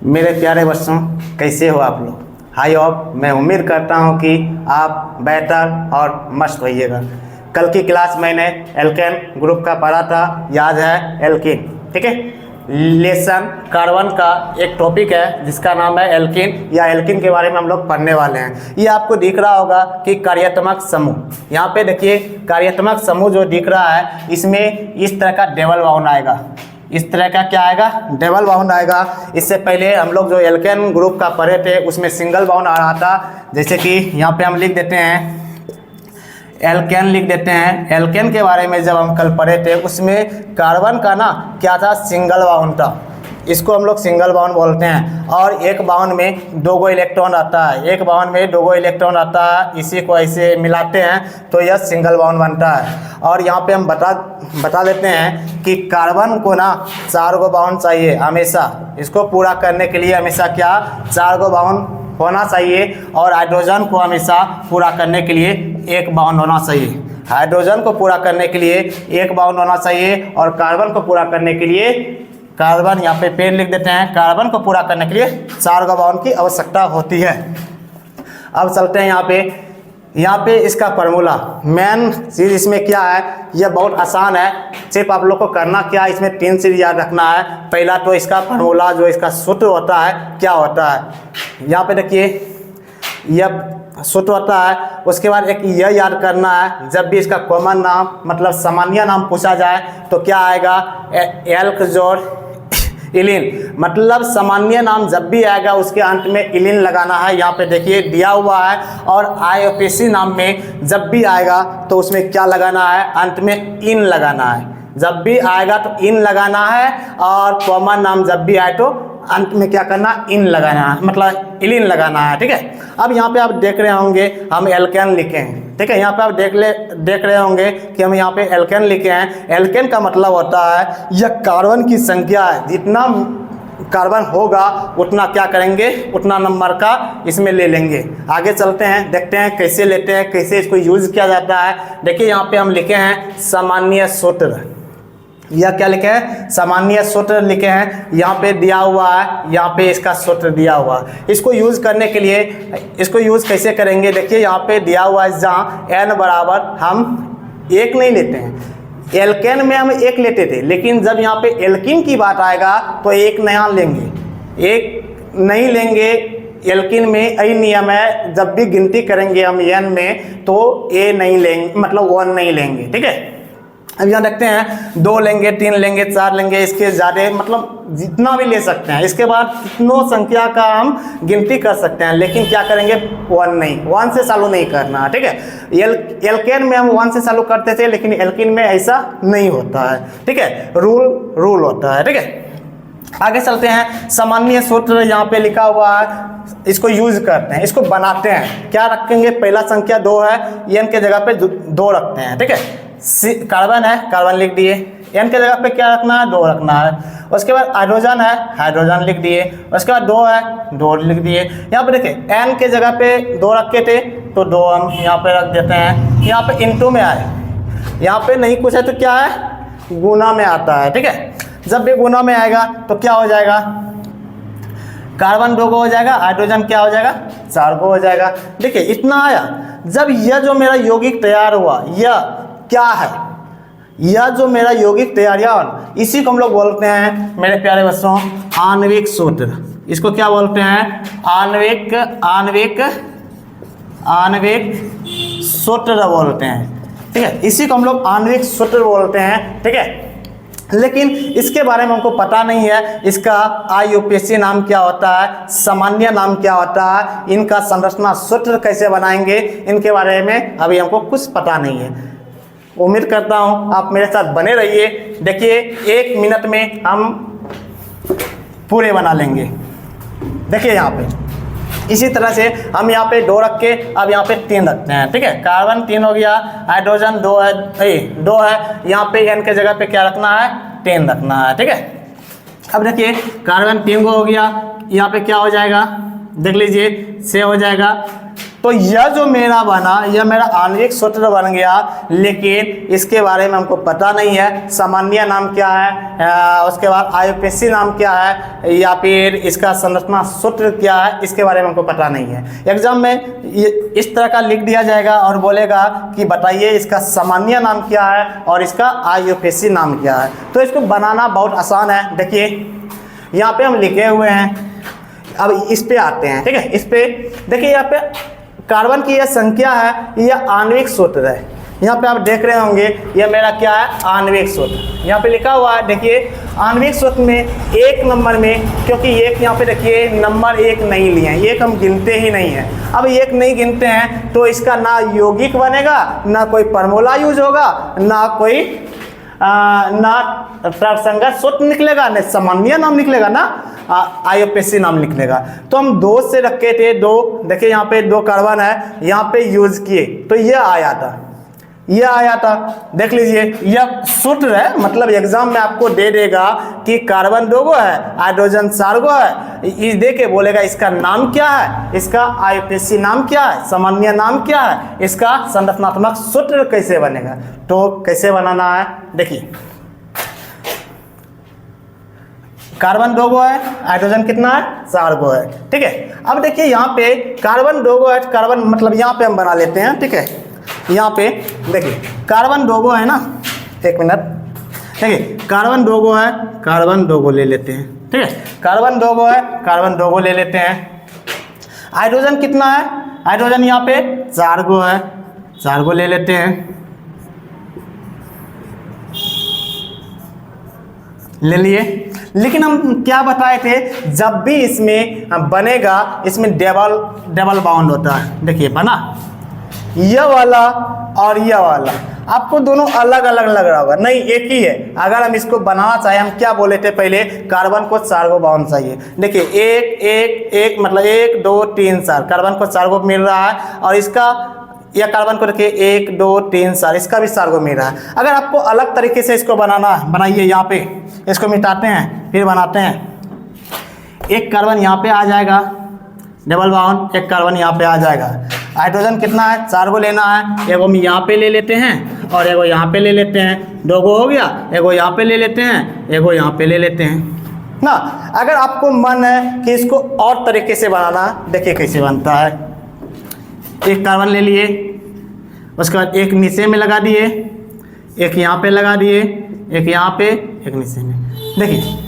मेरे प्यारे बच्चों, कैसे हो आप लोग? हाई होप, मैं उम्मीद करता हूं कि आप बेहतर और मस्त होइएगा। कल की क्लास मैंने एल्केन ग्रुप का पढ़ा था, याद है? एल्कीन, ठीक है। लेसन कार्बन का एक टॉपिक है जिसका नाम है एल्कीन, या एल्कीन के बारे में हम लोग पढ़ने वाले हैं। ये आपको दिख रहा होगा कि कार्यात्मक समूह, यहाँ पे देखिए कार्यात्मक समूह जो दिख रहा है, इसमें इस तरह का डबल बाउंड आएगा। इस तरह का क्या आएगा? डबल बाउंड आएगा। इससे पहले हम लोग जो एल्केन ग्रुप का पढ़े थे उसमें सिंगल बाउंड आ रहा था। जैसे कि यहाँ पे हम लिख देते हैं एल्केन, लिख देते हैं। एल्केन के बारे में जब हम कल पढ़े थे उसमें कार्बन का ना क्या था? सिंगल बाउंड था। इसको हम लोग सिंगल बाउंड बोलते हैं। और एक बाउंड में दो गो इलेक्ट्रॉन आता है, एक बाउंड में दो गो इलेक्ट्रॉन आता है। इसी को ऐसे मिलाते हैं तो यह सिंगल बाउंड बनता है। और यहाँ पे हम बता देते हैं कि कार्बन को ना 4 गो बाउंड चाहिए हमेशा। इसको पूरा करने के लिए हमेशा क्या? 4 गो बाउंड होना चाहिए। और हाइड्रोजन को हमेशा पूरा करने के लिए 1 बाउंड होना चाहिए। हाइड्रोजन को पूरा करने के लिए 1 बाउंड होना चाहिए। और कार्बन को पूरा करने के लिए, कार्बन यहाँ पे पेन लिख देते हैं, कार्बन को पूरा करने के लिए 4 गो बाउंड की आवश्यकता होती है। अब चलते हैं यहाँ पे इसका फार्मूला। मेन चीज़ इसमें क्या है? यह बहुत आसान है। सिर्फ आप लोग को करना क्या है, इसमें 3 चीज़ याद रखना है। पहला तो इसका फार्मूला, जो इसका सूत्र होता है, क्या होता है? यहाँ पे देखिए यह सूत्र होता है। उसके बाद एक यह याद करना है, जब भी इसका कॉमन नाम मतलब सामान्य नाम पूछा जाए तो क्या आएगा? एल्क जोड़ इलिन, मतलब सामान्य नाम जब भी आएगा उसके अंत में इलिन लगाना है। यहाँ पे देखिए दिया हुआ है। और आईयूपीएसी नाम में जब भी आएगा तो उसमें क्या लगाना है? अंत में इन लगाना है। जब भी आएगा तो इन लगाना है। और कॉमन नाम जब भी आए तो अंत में क्या करना? इन लगाना है, मतलब इलिन लगाना है, ठीक है। अब यहाँ पे आप देख रहे होंगे हम एल्केन लिखे हैं, ठीक है। यहाँ पे आप देख रहे होंगे कि हम यहाँ पे एल्केन लिखे हैं। एल्केन का मतलब होता है यह कार्बन की संख्या है। जितना कार्बन होगा उतना क्या करेंगे? उतना नंबर का इसमें ले लेंगे। आगे चलते हैं, देखते हैं कैसे लेते हैं, कैसे इसको यूज किया जाता है। देखिए यहाँ पे हम लिखे हैं सामान्य सूत्र। यह क्या लिखे हैं? सामान्य सूत्र लिखे हैं। यहाँ पे दिया हुआ है, यहाँ पे इसका सूत्र दिया हुआ है। इसको यूज करने के लिए, इसको यूज कैसे करेंगे? देखिए यहाँ पे दिया हुआ है, जहाँ n बराबर हम 1 नहीं लेते हैं। एल्केन में हम 1 लेते थे, लेकिन जब यहाँ पे एल्कीन की बात आएगा तो 1 नया लेंगे, 1 नहीं लेंगे। एल्कीन में यही नियम है, जब भी गिनती करेंगे हम n में तो a नहीं लेंगे, मतलब 1 नहीं लेंगे, ठीक है। अब यहाँ देखते हैं 2 लेंगे, 3 लेंगे, 4 लेंगे, इसके ज़्यादा मतलब जितना भी ले सकते हैं। इसके बाद कितनों संख्या का हम गिनती कर सकते हैं, लेकिन क्या करेंगे? 1 नहीं, 1 से चालू नहीं करना, ठीक है। एल्केन में हम 1 से चालू करते थे, लेकिन एल्कीन में ऐसा नहीं होता है, ठीक है। रूल होता है, ठीक है। आगे चलते हैं। सामान्य सूत्र यहाँ पे लिखा हुआ है, इसको यूज करते हैं, इसको बनाते हैं। क्या रखेंगे? पहला संख्या 2 है, n के जगह पे 2 रखते हैं, ठीक है। कार्बन है, कार्बन लिख दिए। n के जगह पे क्या रखना है? 2 रखना है। उसके बाद हाइड्रोजन है, हाइड्रोजन लिख दिए। उसके बाद 2 है, 2 लिख दिए। यहाँ पे देखिए n के जगह पे 2 रखे थे तो 2 हम यहाँ पे रख देते हैं। यहाँ पे इनटू में आए, यहाँ पे नहीं कुछ है तो क्या है? गुना में आता है, ठीक है। जब भी गुना में आएगा तो क्या हो जाएगा? कार्बन 2 गो हो जाएगा, हाइड्रोजन क्या हो जाएगा? 4 गो हो जाएगा। देखिए इतना आया। जब यह जो मेरा यौगिक तैयार हुआ, यह क्या है? यह जो मेरा यौगिक तैयार, इसी को हम लोग बोलते हैं मेरे प्यारे बच्चों आणविक सूत्र। इसको क्या बोलते हैं? आणविक सूत्र बोलते हैं, ठीक है। इसी को हम लोग आणविक सूत्र बोलते हैं, ठीक है। लेकिन इसके बारे में हमको पता नहीं है, इसका आईयूपीएसी नाम क्या होता है, सामान्य नाम क्या होता है, इनका संरचना सूत्र कैसे बनाएंगे, इनके बारे में अभी हमको कुछ पता नहीं है। उम्मीद करता हूँ आप मेरे साथ बने रहिए। देखिए 1 मिनट में हम पूरे बना लेंगे। देखिए यहाँ पे इसी तरह से हम यहाँ पे 2 रख के अब यहाँ पे 3 रखते हैं, ठीक है। कार्बन 3 हो गया, हाइड्रोजन 2 है, 2 है। यहाँ पे n के जगह पे क्या रखना है? 10 रखना है, ठीक है। अब देखिए कार्बन 3 को हो गया, यहाँ पे क्या हो जाएगा? देख लीजिए 6 हो जाएगा। तो यह जो मेरा बना, यह मेरा आणविक सूत्र बन गया, लेकिन इसके बारे में हमको पता नहीं है सामान्य नाम क्या है, उसके बाद आईयूपीएसी नाम क्या है, या फिर इसका संरचना सूत्र क्या है, इसके बारे में हमको पता नहीं है। एग्जाम में इस तरह का लिख दिया जाएगा और बोलेगा कि बताइए इसका सामान्य नाम क्या है और इसका आईयूपीएसी नाम क्या है। तो इसको बनाना बहुत आसान है। देखिए यहाँ पे हम लिखे हुए हैं, अब इस पे आते हैं, ठीक है। इस पे देखिए, यहाँ पे कार्बन की यह संख्या है, यह आणविक सूत्र है। यहाँ पे आप देख रहे होंगे यह मेरा क्या है, आणविक सूत्र। यहाँ पे लिखा हुआ है, देखिए आणविक सूत्र में एक नंबर में, क्योंकि एक यहाँ पे देखिए नंबर एक नहीं लिए हैं, एक हम गिनते ही नहीं हैं। अब एक नहीं गिनते हैं तो इसका ना यौगिक बनेगा, ना कोई फॉर्मूला यूज होगा, ना कोई ना तर्कसंगत सूत्र निकलेगा, ना सामान्य नाम निकलेगा, ना आईयूपीएसी नाम निकलेगा। तो हम दो से रखे थे, दो, देखिए यहाँ पे दो कार्बन है, यहाँ पे यूज किए तो यह आया था, यह आया था। देख लीजिए यह सूत्र है, मतलब एग्जाम में आपको दे देगा कि कार्बन 2 गो है, हाइड्रोजन 4 गो है, ये दे के बोलेगा इसका नाम क्या है, इसका आईयूपीएसी नाम क्या है, सामान्य नाम क्या है, इसका संरचनात्मक सूत्र कैसे बनेगा। तो कैसे बनाना है, देखिए कार्बन 2 गो है, हाइड्रोजन कितना है, 4 गो है, ठीक है। अब देखिए यहाँ पे कार्बन 2 गो है, कार्बन मतलब यहाँ पे हम बना लेते हैं, ठीक है। यहाँ पे देखिए कार्बन 2 गो है ना, एक मिनट, देखिए कार्बन 2 गो है, कार्बन 2 गो ले लेते हैं, ठीक है। कार्बन 2 गो है, कार्बन 2 गो ले लेते हैं। हाइड्रोजन कितना है, हाइड्रोजन यहाँ पे 4 गो है, 4 गो ले लेते हैं, ले लिए। लेकिन हम क्या बताए थे, जब भी इसमें बनेगा, इसमें डबल बाउंड होता है। देखिए बना यह वाला और यह वाला, आपको दोनों अलग अलग लग रहा होगा, नहीं एक ही है। अगर हम इसको बनाना चाहे, हम क्या बोले थे पहले, कार्बन को 4 गो बाउंड चाहिए। देखिए एक एक एक मतलब 1 2 3 4, कार्बन को 4 गो मिल रहा है, और इसका या कार्बन को देखिए 1 2 3 4, इसका भी 4 गो मिल रहा है। अगर आपको अलग तरीके से इसको बनाना, बनाइए, यहाँ पे इसको मिटाते हैं, फिर बनाते हैं। एक कार्बन यहाँ पे आ जाएगा डबल बाउंड, एक कार्बन यहाँ पे आ जाएगा। हाइड्रोजन कितना है, 4 गो लेना है, एगो हम यहाँ पे ले लेते हैं और एगो यहाँ पे ले लेते हैं, 2 गो हो गया, एगो यहाँ पे ले लेते हैं, एगो यहाँ पे ले लेते हैं ना। अगर आपको मन है कि इसको और तरीके से बनाना, देखिए कैसे बनता है। एक कार्बन ले लिए, उसके बाद एक नीचे में लगा दिए, एक यहाँ पे लगा दिए, एक यहाँ पे, एक नीचे में। देखिए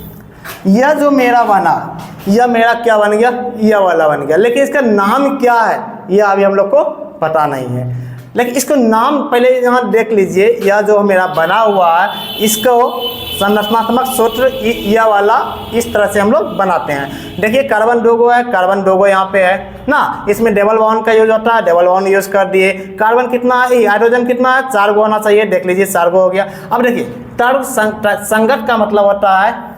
यह जो मेरा बना, यह मेरा क्या बन गया, यह वाला बन गया, लेकिन इसका नाम क्या है यह अभी हम लोग को पता नहीं है। लेकिन इसको नाम पहले यहाँ देख लीजिए, यह जो मेरा बना हुआ है, इसको संरचनात्मक सूत्र यह वाला इस तरह से हम लोग बनाते हैं। देखिए कार्बन 2 गो है, कार्बन 2 गो यहाँ पे है ना, इसमें डबल बाउंड का यूज होता है, डबल बाउंड यूज कर दिए। कार्बन कितना है, हाइड्रोजन कितना है, 4 गो होना चाहिए, देख लीजिए 4 गो हो गया। अब देखिए तर्क संगत का मतलब होता है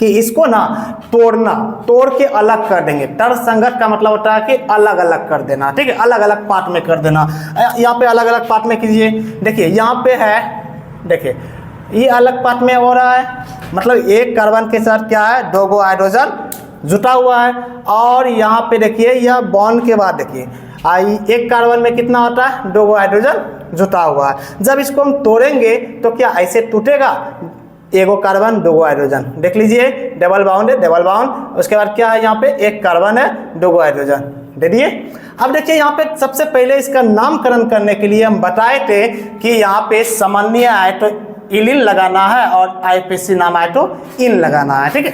कि इसको ना तोड़ना, तोड़ के अलग कर देंगे। तर्क संगत का मतलब होता है कि अलग अलग कर देना, ठीक है, अलग अलग पार्ट में कर देना। यहाँ पे अलग अलग पार्ट में कीजिए। देखिए यहाँ पे है, देखिए ये अलग पार्ट में हो रहा है, मतलब एक कार्बन के साथ क्या है, 2 गो हाइड्रोजन जुटा हुआ है। और यहाँ पे देखिए यह बॉन्ड के बाद देखिए एक कार्बन में कितना होता है, 2 गो हाइड्रोजन जुटा हुआ है। जब इसको हम तोड़ेंगे तो क्या ऐसे टूटेगा, एगो कार्बन 2 गो हाइड्रोजन, देख लीजिए डबल बाउंड है, डबल बाउंड। उसके बाद क्या है, यहाँ पे एक कार्बन है, 2 गो हाइड्रोजन दे दिए। अब देखिए यहाँ पे सबसे पहले इसका नामकरण करने के लिए हम बताए थे कि यहाँ पे सामान्य आए तो इलिन लगाना है और आईयूपीएसी नाम आए तो इन लगाना है, ठीक है।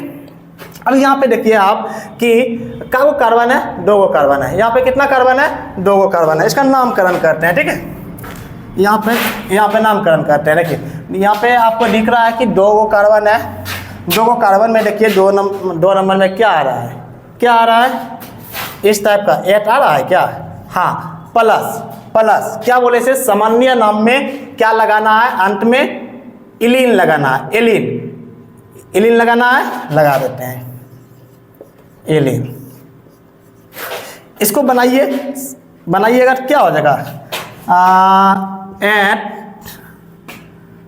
अब यहाँ पे देखिए आप कि क्या गो कार्बन है, 2 गो कार्बन है, यहाँ पे कितना कार्बन है, 2 गो कार्बन है। इसका नामकरण करते हैं, ठीक है, यहाँ पे नामकरण करते हैं। देखिए यहाँ पे आपको दिख रहा है कि 2 गो कार्बन है, 2 गो कार्बन में देखिए 2 नंबर में क्या आ रहा है, क्या आ रहा है, इस टाइप का 8 आ रहा है क्या, हाँ, प्लस प्लस क्या बोले से सामान्य नाम में क्या लगाना है, अंत में इलिन लगाना है, इलिन लगाना है, लगा देते हैं इलिन। इसको बनाइएगा क्या हो जाएगा,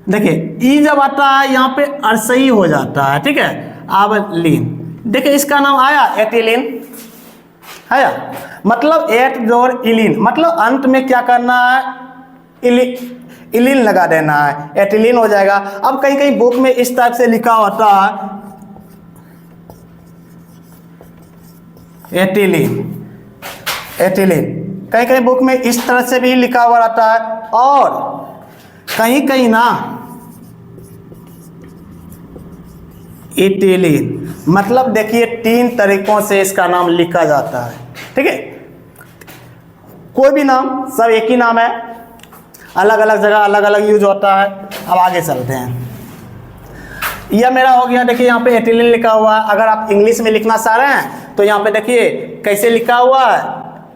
देखिए ई जब आता है यहाँ पे अरसई हो जाता है, ठीक है। अब लीन, देखिए इसका नाम आया एथिलीन, है या? मतलब एट जोर इलिन, मतलब अंत में क्या करना है, इलिन लगा देना है, एटिलीन हो जाएगा। अब कहीं कहीं बुक में इस टाइप से लिखा होता है एटिलीन, कहीं कहीं बुक में इस तरह से भी लिखा हुआ रहता है, और कहीं कहीं ना इटिलीन। मतलब देखिए 3 तरीकों से इसका नाम लिखा जाता है, ठीक है। कोई भी नाम, सब एक ही नाम है, अलग अलग जगह अलग अलग यूज होता है। अब आगे चलते हैं। यह मेरा हो गया, देखिए यहाँ पे एटिलीन लिखा हुआ है। अगर आप इंग्लिश में लिखना चाह रहे हैं तो यहाँ पे देखिए कैसे लिखा हुआ है,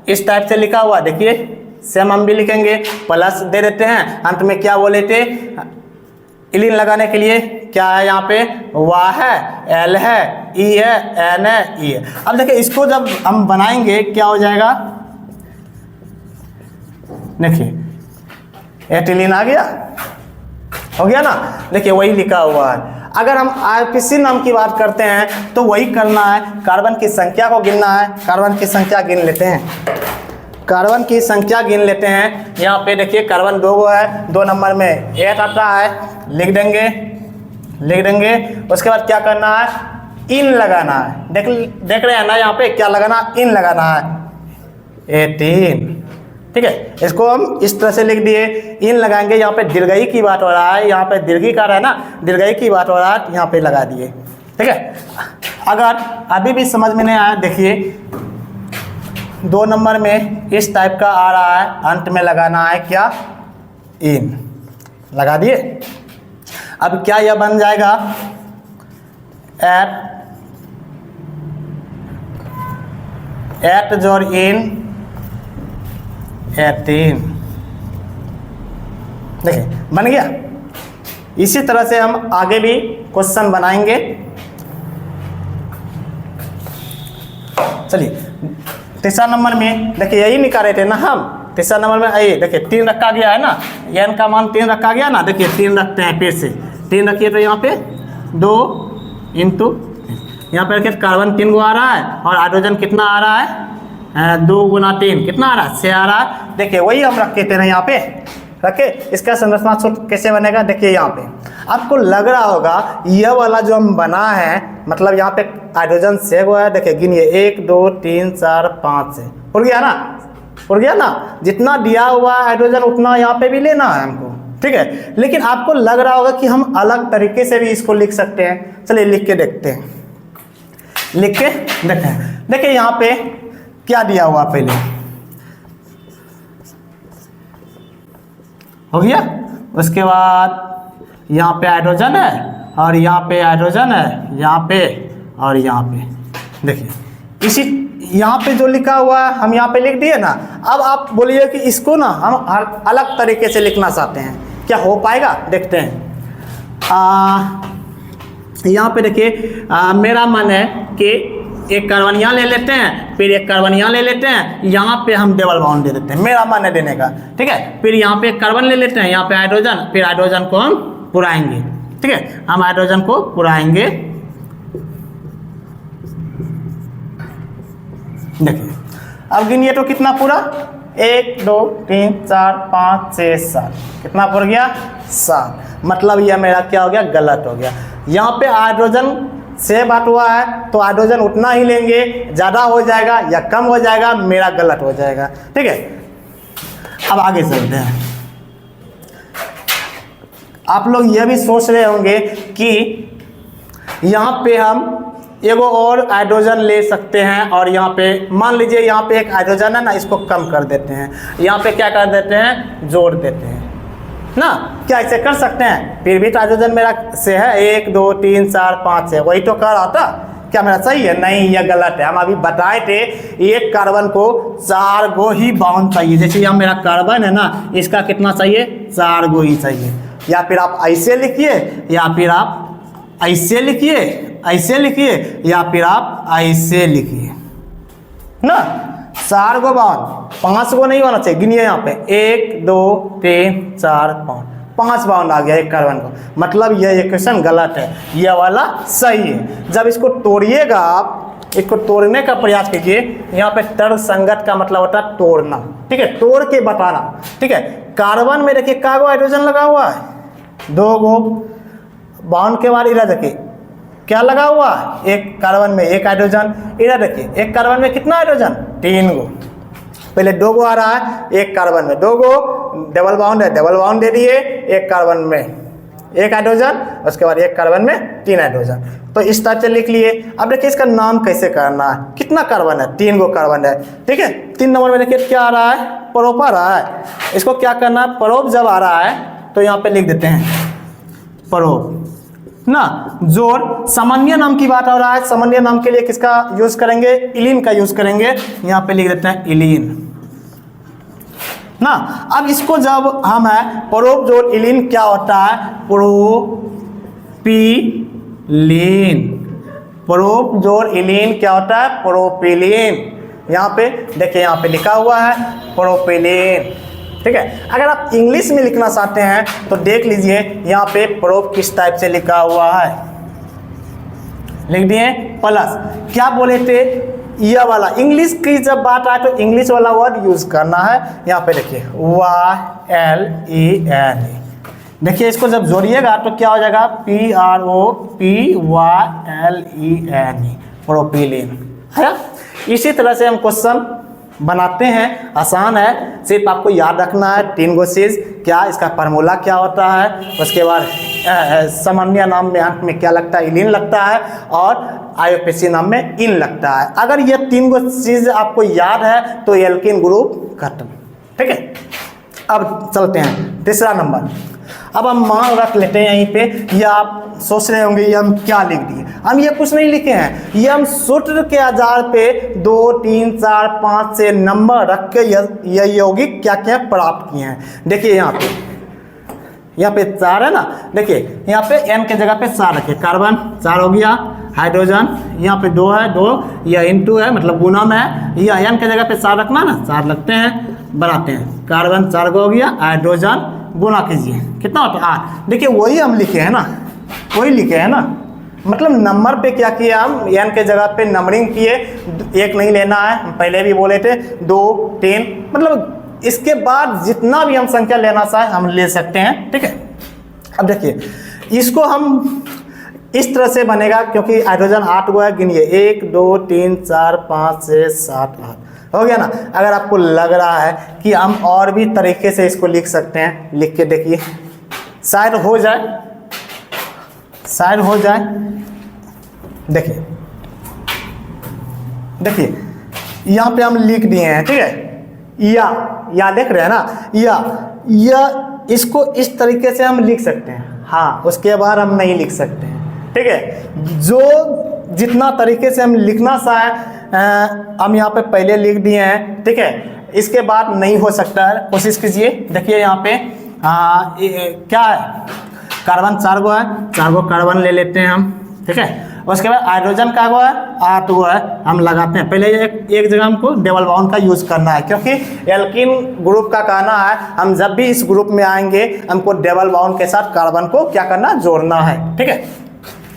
इस टाइप से लिखा हुआ है। देखिए सेम हम भी लिखेंगे, प्लस दे देते हैं, अंत में क्या बोले थे, इलिन लगाने के लिए क्या है यहाँ पे, वाह है, एल है, ई है, एन है, ई है। अब देखिए इसको जब हम बनाएंगे क्या हो जाएगा, देखिए एटिलीन आ गया, हो गया ना। देखिए वही लिखा हुआ है। अगर हम किसी नाम की बात करते हैं तो वही करना है, कार्बन की संख्या को गिनना है। कार्बन की संख्या गिन लेते हैं, कार्बन की संख्या गिन लेते हैं। यहाँ पे देखिए कार्बन 2 है, 2 नंबर में 8 आता है, लिख देंगे। उसके बाद क्या करना है, इन लगाना है। देख रहे हैं ना, यहाँ पे क्या लगाना, इन लगाना है 18, ठीक है। इसको हम इस तरह से लिख दिए, इन लगाएंगे। यहाँ पे दीर्घई की बात हो रहा है, यहाँ पे दीर्घिकार है ना, दीर्घई की बात हो रहा है, यहाँ पे लगा दिए, ठीक है। अगर अभी भी समझ में नहीं आया, देखिए 2 नंबर में इस टाइप का आ रहा है, अंत में लगाना है क्या, इन, लगा दिए। अब क्या यह बन जाएगा, एट जोड़ इन 18, देखिए बन गया। इसी तरह से हम आगे भी क्वेश्चन बनाएंगे। चलिए तीसरा नंबर में देखिए यही निकाले थे ना हम, तीसरा नंबर में आइए, देखिए 3 रखा गया है ना, एन का मान 3 रखा गया ना। देखिए 3 रखते हैं, फिर से 3 रखिए तो यहाँ पे 2 इंटू, यहाँ पे रखिए कार्बन 3 गो आ रहा है, और हाइड्रोजन कितना आ रहा है, 2 गुना 3 कितना आ रहा है, 6 आ रहा है। देखिए वही हम रखे थे ना, यहाँ पे रखे। इसका संरचना सूत्र कैसे बनेगा, देखिए यहाँ पे आपको लग रहा होगा यह वाला जो हम बना है, मतलब यहाँ पे हाइड्रोजन 6 गो है। देखिए गिनिए 1 2 3 4 5 6, उड़ गया ना। जितना दिया हुआ है हाइड्रोजन उतना यहाँ पे भी लेना है हमको, ठीक है। लेकिन आपको लग रहा होगा कि हम अलग तरीके से भी इसको लिख सकते हैं। चलिए लिख के देखते हैं, लिख के देखते हैं। देखिए यहाँ पे क्या दिया हुआ, पहले हो गया। उसके बाद यहाँ पे हाइड्रोजन है, और यहाँ पे हाइड्रोजन है, यहाँ पे और यहाँ पे। देखिए इसी यहाँ पे जो लिखा हुआ है हम यहाँ पे लिख दिए ना। अब आप बोलिए कि इसको ना हम अलग तरीके से लिखना चाहते हैं, क्या हो पाएगा, देखते हैं। यहाँ पे देखिए मेरा मन है कि एक कार्बन यहाँ ले लेते हैं, फिर एक कार्बन यहाँ ले लेते हैं, यहाँ पे हम डबल बॉन्ड दे देते हैं, मेरा मन है देने का, ठीक है। फिर यहाँ पे एक कार्बन ले लेते हैं, यहाँ पे हाइड्रोजन, फिर हाइड्रोजन को हम पुराएंगे, ठीक है। हम हाइड्रोजन को पुराएंगे। देखिए अब गिनिए तो कितना पूरा, 1 2 3 4 5 6 7, कितना पुर गया, 7। मतलब यह मेरा क्या हो गया, गलत हो गया। यहाँ पे हाइड्रोजन से बात हुआ है तो हाइड्रोजन उतना ही लेंगे, ज़्यादा हो जाएगा या कम हो जाएगा, मेरा गलत हो जाएगा, ठीक है। अब आगे चलते हैं। आप लोग यह भी सोच रहे होंगे कि यहाँ पे हम एगो और हाइड्रोजन ले सकते हैं, और यहाँ पे मान लीजिए यहाँ पे एक हाइड्रोजन है ना, इसको कम कर देते हैं, यहाँ पे क्या कर देते हैं, जोड़ देते हैं ना। क्या ऐसे कर सकते हैं, फिर भी हाइड्रोजन मेरा से है 1 2 3 4 5 है, वही तो कर रहा था। क्या मेरा सही है, नहीं यह गलत है। हम अभी बताए थे एक कार्बन को 4 गो ही बॉन्ड चाहिए। जैसे यहाँ मेरा कार्बन है ना, इसका कितना चाहिए, 4 गो ही चाहिए। या फिर आप ऐसे लिखिए, या फिर आप ऐसे लिखिए, ऐसे लिखिए, या फिर आप ऐसे लिखिए ना। 4 गो बाउंड, 5 गो नहीं होना चाहिए। गिनिए यहाँ पे 1 2 3 4 5 बाउंड आ गया एक कार्बन को। मतलब यह इक्वेशन गलत है, यह वाला सही है। जब इसको तोड़िएगा आप इसको तोड़ने का प्रयास कीजिए। यहाँ पे तर्क संगत का मतलब होता है तोड़ना, ठीक है, तोड़ के बताना, ठीक है। कार्बन में देखिए कागो हाइड्रोजन लगा हुआ है, 2 गो, बॉन्ड के बाद इधर देखिए क्या लगा हुआ है, एक कार्बन में 1 हाइड्रोजन, इधर देखिए एक कार्बन में कितना हाइड्रोजन, 3 गो। पहले 2 गो आ रहा है, एक कार्बन में 2 गो, डबल बाउंड है, डबल बाउंड दे दिए, एक कार्बन में 1 हाइड्रोजन, उसके बाद एक कार्बन में 3 हाइड्रोजन। तो इस तरह से लिख लिए। अब देखिए इसका नाम कैसे करना है, कितना कार्बन है, 3 गो कार्बन है, ठीक है। 3 नंबर में देखिए क्या आ रहा है, परोप आ रहा है। इसको क्या करना है, परोप जब आ रहा है तो यहाँ पे लिख देते हैं परोप ना। जोड़ सामान्य नाम की बात हो रहा है, सामान्य नाम के लिए किसका यूज करेंगे, इलीन का यूज करेंगे, यहाँ पे लिख देते हैं इलीन ना। अब इसको जब हम है परोप जोड़ इलीन क्या होता है, प्रोपीलीन। परोप जोड़ इलीन क्या होता है, प्रोपीलीन। यहाँ पे देखिए यहाँ पे लिखा हुआ है प्रोपीलीन, ठीक है। अगर आप इंग्लिश में लिखना चाहते हैं तो देख लीजिए यहाँ पे प्रोप किस टाइप से लिखा हुआ है, लिख दिए प्लस, क्या बोले थे, यह वाला। इंग्लिश की जब बात आए तो इंग्लिश वाला वर्ड यूज करना है। यहाँ पे देखिए YLEN, देखिए इसको जब जोड़िएगा तो क्या हो जाएगा, PROPYLEN, प्रोपीलीन है। इसी तरह से हम क्वेश्चन बनाते हैं, आसान है, सिर्फ आपको याद रखना है 3 गो चीज, क्या इसका फार्मूला क्या होता है, उसके बाद सामान्य नाम में अंत में क्या लगता है, इलीन लगता है, और आईयूपीएसी नाम में इन लगता है। अगर ये 3 गो चीज आपको याद है तो एल्कीन ग्रुप खत्म, ठीक है। अब चलते हैं तीसरा नंबर। अब हम मान रख लेते हैं यहीं पे, या आप सोच रहे होंगे ये हम क्या लिख दिए, हम ये कुछ नहीं लिखे हैं, ये हम सूत्र के आधार पे 2, 3, 4, 5 से नंबर रख के ये यौगिक क्या क्या प्राप्त किए हैं। देखिए यहाँ पे 4 है ना, देखिए यहाँ पे n के जगह पे 4 रखे, कार्बन 4 हो गया, हाइड्रोजन यहाँ पे 2 है, 2 या * है मतलब गुना में है, या n के जगह पे 4 रखना ना, 4 लगते हैं, बनाते हैं, कार्बन 4 को हो गया, हाइड्रोजन गुना कीजिए कितना होता है 8। देखिए वही हम लिखे हैं ना, वही लिखे हैं ना, मतलब नंबर पे क्या किया हम, n के जगह पे नंबरिंग किए, 1 नहीं लेना है, हम पहले भी बोले थे, 2, 3, मतलब इसके बाद जितना भी हम संख्या लेना चाहे हम ले सकते हैं, ठीक है। अब देखिए इसको हम इस तरह से बनेगा, क्योंकि हाइड्रोजन 8 गो है, गिनिए 1, 2, 3, 4, 5, 6, 7, 8 हो गया ना। अगर आपको लग रहा है कि हम और भी तरीके से इसको लिख सकते हैं, लिख के देखिए, शायद हो जाए, शायद हो जाए। देखिए देखिए यहाँ पे हम लिख दिए हैं, ठीक है, या देख रहे हैं ना, या इसको इस तरीके से हम लिख सकते हैं, हाँ, उसके बाद हम नहीं लिख सकते हैं, ठीक है। जो जितना तरीके से हम लिखना चाहें हम यहाँ पे पहले लिख दिए हैं, ठीक है, इसके बाद नहीं हो सकता है, कोशिश कीजिए। देखिए यहाँ पे क्या है, कार्बन 4 गो है, 4 गो कार्बन ले लेते हैं हम, ठीक है। उसके बाद हाइड्रोजन का गो है, 8 गो है, हम लगाते हैं। पहले एक जगह हमको डबल बाउंड का यूज करना है, क्योंकि एल्कीन ग्रुप का कहना है हम जब भी इस ग्रुप में आएंगे हमको डबल बाउंड के साथ कार्बन को क्या करना, जोड़ना है, ठीक है।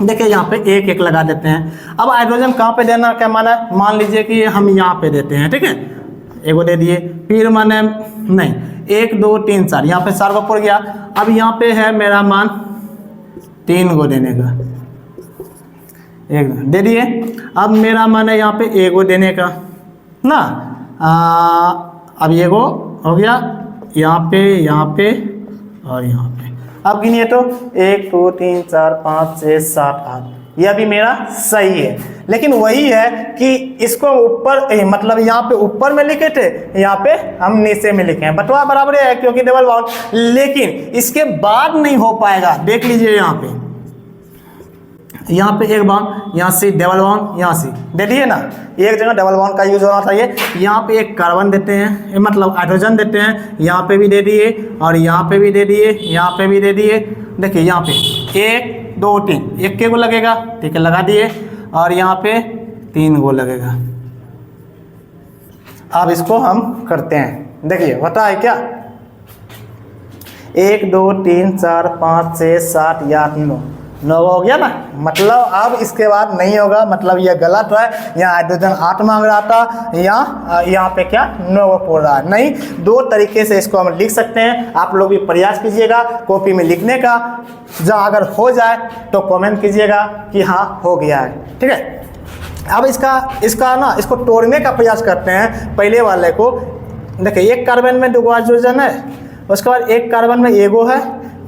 देखिए यहाँ पे 1 लगा देते हैं। अब हाइड्रोजन कहाँ पे देना, क्या माना, मान लीजिए कि हम यहाँ पे देते हैं, ठीक है, 1 गो दे दिए, फिर माने नहीं, 1, 2, 3, 4, यहाँ पे 4 गो पड़ गया। अब यहाँ पे है मेरा मान 3 गो देने का, 1 दे दिए। अब मेरा मन है यहाँ पे 1 गो देने का ना, अब 1 गो हो गया, यहाँ पे और यहाँ पे। अब गिनिए तो 1, 2, 3, 4, 5, 6, 7, 8, यह भी मेरा सही है। लेकिन वही है कि इसको ऊपर मतलब यहाँ पे ऊपर में लिखे थे, यहाँ पे हम नीचे में लिखे हैं, बटवा बराबर है क्योंकि डबल बाउंड, लेकिन इसके बाद नहीं हो पाएगा। देख लीजिए यहाँ पे 1 बाउंड, यहाँ से डबल बाउंड, यहाँ से दे दिए ना, एक जगह डबल बाउंड का यूज होना चाहिए। यहाँ पे 1 कार्बन देते हैं, मतलब हाइड्रोजन देते हैं, यहाँ पे भी दे दिए और यहाँ पे भी दे दिए, यहाँ पे भी दे दिए। देखिए यहाँ पे 1, 2, 3, 1 गो लगेगा, ठीक है, लगा दिए, और यहाँ पे 3 गो लगेगा। अब इसको हम करते हैं, देखिए होता है क्या, 1, 2, 3, 4, 5, 6, 7, 8, 9, 9 हो गया ना, मतलब अब इसके बाद नहीं होगा, मतलब ये गलत है। यहाँ हाइड्रोजन 8 मांग रहा था, यहाँ पे क्या 9 बोल रहा है। नहीं, 2 तरीके से इसको हम लिख सकते हैं। आप लोग भी प्रयास कीजिएगा कॉपी में लिखने का, जहाँ अगर हो जाए तो कमेंट कीजिएगा कि हाँ हो गया है, ठीक है। अब इसका ना इसको तोड़ने का प्रयास करते हैं। पहले वाले को देखिए, 1 कार्बन में 2 हाइड्रोजन है, उसके बाद 1 कार्बन में एगो है,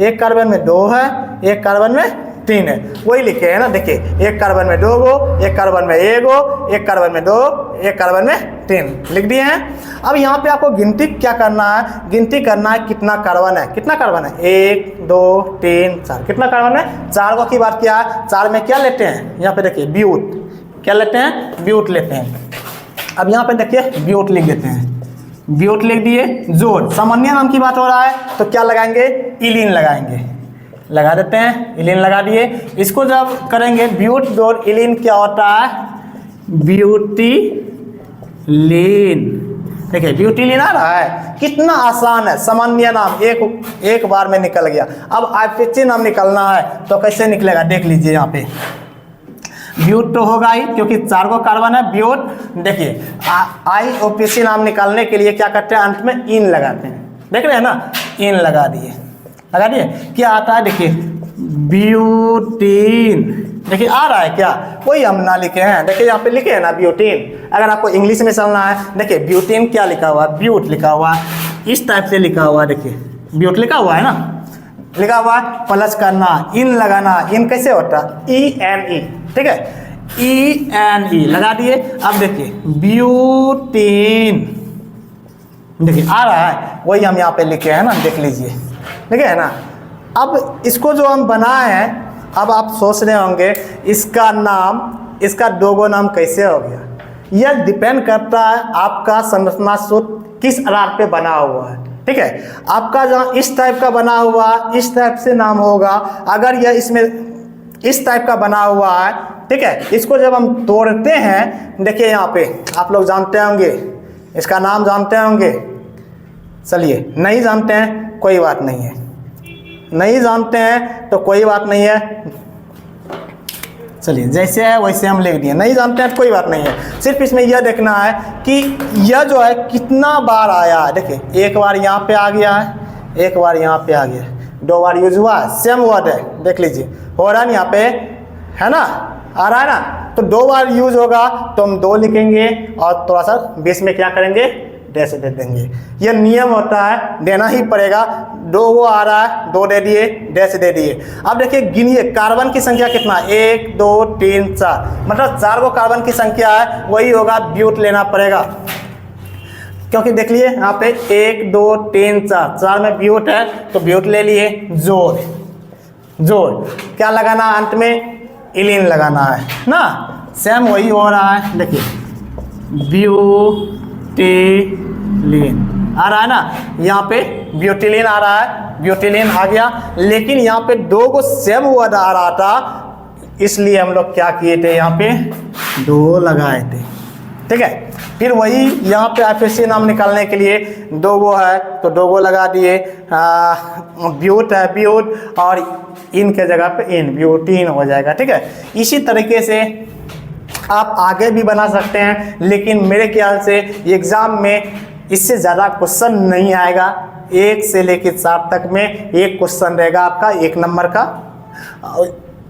1 कार्बन में 2 है, 1 कार्बन में 3 है, वही लिखे है ना। देखिए 1 कार्बन में 2 गो, 1 कार्बन में एगो, 1 कार्बन में 2, 1 कार्बन में 3 लिख दिए हैं। अब यहाँ पे आपको गिनती क्या करना है, गिनती करना है कितना कार्बन है, कितना कार्बन है 1 2 3 4, कितना कार्बन है 4 को की बात किया है। 4 में क्या लेते हैं, यहाँ पे देखिए ब्यूट, क्या लेते हैं ब्यूट लेते हैं। अब यहाँ पे देखिए ब्यूट लिख देते हैं, ब्यूट लिख दिए। जोड़ सामान्य नाम की बात हो रहा है तो क्या लगाएंगे, इलीन लगाएंगे, लगा देते हैं, इलीन लगा दिए। इसको जब करेंगे ब्यूट जोड़ इलीन क्या होता है, ब्यूटीलीन। देखिए ब्यूटीलीन आ रहा है, कितना आसान है। सामान्य नाम एक बार में निकल गया। अब आईपीसी नाम निकलना है तो कैसे निकलेगा, देख लीजिए। यहाँ पे ब्यूट तो होगा ही क्योंकि 4 को कार्बन है, ब्यूट। देखिए आईओपीसी नाम निकालने के लिए क्या करते हैं, अंत में इन लगाते हैं, देख रहे हैं ना, इन लगा दिए, लगा दिए। क्या आता है देखिए ब्यूटीन, देखिए आ रहा है क्या, कोई हम ना लिखे हैं। देखिए यहाँ पे लिखे हैं ना ब्यूटीन। अगर आपको इंग्लिश में चलना है, देखिए ब्यूटीन क्या लिखा हुआ है, ब्यूट लिखा हुआ है, इस टाइप से लिखा हुआ है। देखिए ब्यूट लिखा हुआ है ना, लिखा हुआ है, प्लस करना, इन लगाना। इन कैसे होता है, ENE, ठीक है, ENE लगा दिए। अब देखिए ब्यूटीन, देखिए आ रहा है, वही हम यहाँ पे लिखे हैं ना, देख लीजिए, ठीक है ना। अब इसको जो हम बनाए हैं, अब आप सोच रहे होंगे इसका नाम, इसका 2 नाम कैसे हो गया। यह डिपेंड करता है आपका संरचना सूत्र किस आधार पे बना हुआ है, ठीक है। आपका जहाँ इस टाइप का बना हुआ, इस टाइप से नाम होगा। अगर यह इसमें इस टाइप का बना हुआ है, ठीक है, इसको जब हम तोड़ते हैं, देखिए यहाँ पे आप लोग जानते होंगे, इसका नाम जानते होंगे। चलिए नहीं जानते हैं कोई बात नहीं है, नहीं जानते हैं तो कोई बात नहीं है। चलिए जैसे है वैसे हम लिख दिए, नहीं जानते हैं तो कोई बात नहीं है। सिर्फ इसमें यह देखना है कि यह जो है कितना बार आया है। देखिए 1 बार यहाँ पे आ गया है, 1 बार यहाँ पे आ गया, 2 बार यूज हुआ है, सेम वर्ड है, देख लीजिए हो रहा है ना, यहाँ पे है ना, आ रहा है ना। तो 2 बार यूज होगा तो हम 2 लिखेंगे और थोड़ा सा बीच में क्या करेंगे, डैश दे देंगे। यह नियम होता है, देना ही पड़ेगा। 2 वो आ रहा है, 2 दे दिए, डैश दे दिए। अब देखिए गिनिए कार्बन की संख्या कितना, 1 2 3 4, मतलब 4 को कार्बन की संख्या है, वही होगा, ब्यूट लेना पड़ेगा। क्योंकि देख लिए यहाँ पे 1 2 3 4, 4 में ब्यूट है तो ब्यूट ले लिए। जोड़, जोड़ क्या लगाना, अंत में इलीन लगाना है ना, सेम वही हो रहा है। देखिए ब्यूटीलीन आ रहा है ना, यहाँ पे ब्यूटीलीन आ रहा है, ब्यूटीलीन आ गया। लेकिन यहाँ पे 2 को सेम वर्ड आ रहा था, इसलिए हम लोग क्या किए थे, यहाँ पे 2 लगाए थे, ठीक है। फिर वही यहाँ पे आईपीसी नाम निकालने के लिए 2 गो है तो 2 गो लगा दिए। ब्यूट है, ब्यूट, और इन के जगह पे इन, ब्यूटीन हो जाएगा, ठीक है। इसी तरीके से आप आगे भी बना सकते हैं, लेकिन मेरे ख्याल से एग्ज़ाम में इससे ज़्यादा क्वेश्चन नहीं आएगा। 1 से लेकर 7 तक में एक क्वेश्चन रहेगा आपका 1 नंबर का।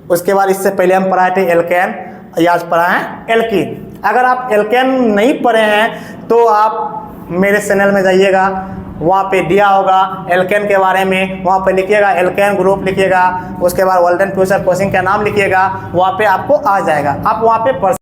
उसके बाद इससे पहले हम पढ़ाए थे एल्केन, आज पढ़ाए हैं एल्कीन। अगर आप एल्केन नहीं पढ़े हैं तो आप मेरे चैनल में जाइएगा, वहाँ पे दिया होगा एल्केन के बारे में, वहाँ पे लिखिएगा एल्केन ग्रुप लिखिएगा, उसके बाद वर्ल्ड एंड फ्यूचर कोचिंग का नाम लिखिएगा, वहाँ पे आपको आ जाएगा, आप वहाँ पे पढ़